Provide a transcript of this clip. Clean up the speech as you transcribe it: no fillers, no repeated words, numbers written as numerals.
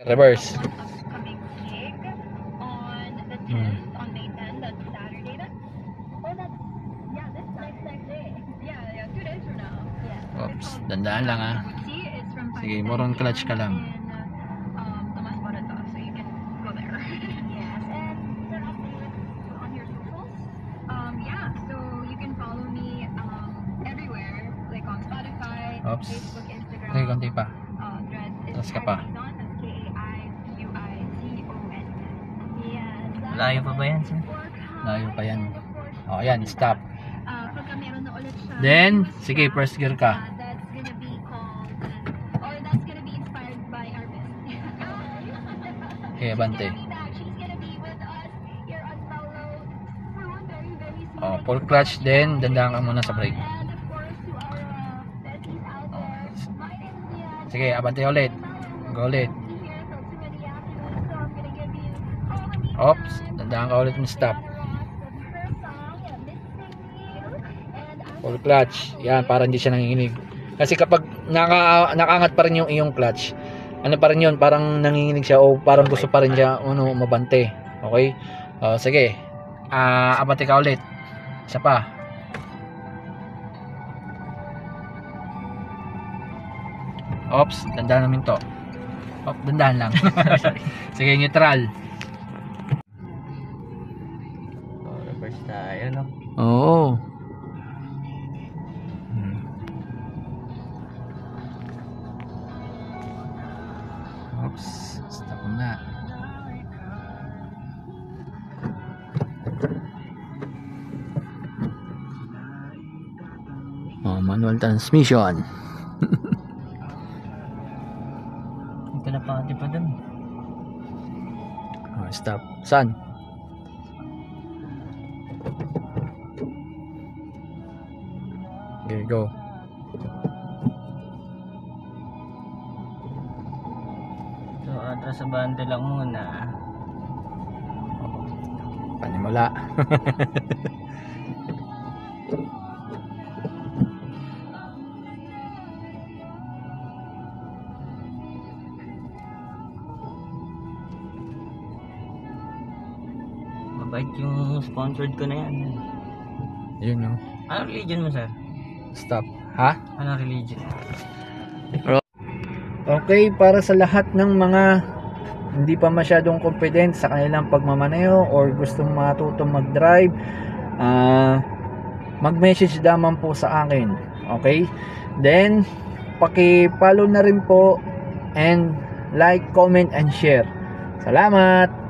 Reverse. Upcoming gig on the 10th, on May 10th, that's Saturday. Next day. Yeah, 2 days from now. Yeah. Oops, dandaan lang ah. It's from Sige, moron clutch ka lang. Tomas Morato, so you can go there. Yes, and set up on your socials. Yeah, so you can follow me everywhere, like on Spotify, Oops. Facebook, Instagram. Okay, konti pa. Threads. Tapos ka pa. Layo pa ba yan, sir? Layo pa yan. O, ayan, stop. Pagka meron na ulit siya, Then, sige, first gear ka. that's gonna be called, or that's gonna be inspired by our best. Okay, bante. She's gonna be with us here on Paulo for one very, very O, small full clutch, then dandaan ka muna sa brake. And of course, to our besties out there, my name is Dian. Sige, abante ulit. Go ulit. Here till 2 in the afternoon, so I'm gonna give you all the me Oops, time. dandaan ka ulit ng stop. Her song, Missing You, and I'm Full clutch. Yan, para hindi siya nanginginig. Kasi kapag nakaangat pa rin yung iyong clutch, ano pa rin yun, parang nanginginig siya o parang gusto pa rin siya mabante. Okay? Sige. Abante ka ulit. Isa pa. Oops, dandaan namin to. Dandaan lang. Sige, neutral. Reverse tayo, no? Oo. Oops, stop na. Manual transmission. Ang kalapati pa dun. Stop. Saan? Okay, go. So, atras sa bante lang muna. Panimula. Mabait yung sponsored ko na yan. Yun no. Ano religion mo, sir? Stop. Ha? Ano religion? Okay, para sa lahat ng mga hindi pa masyadong confident sa kanilang pagmamaneho or gustong matutong mag-drive, mag-message naman po sa akin. Okay? Then, paki-follow na rin po and like, comment, and share. Salamat!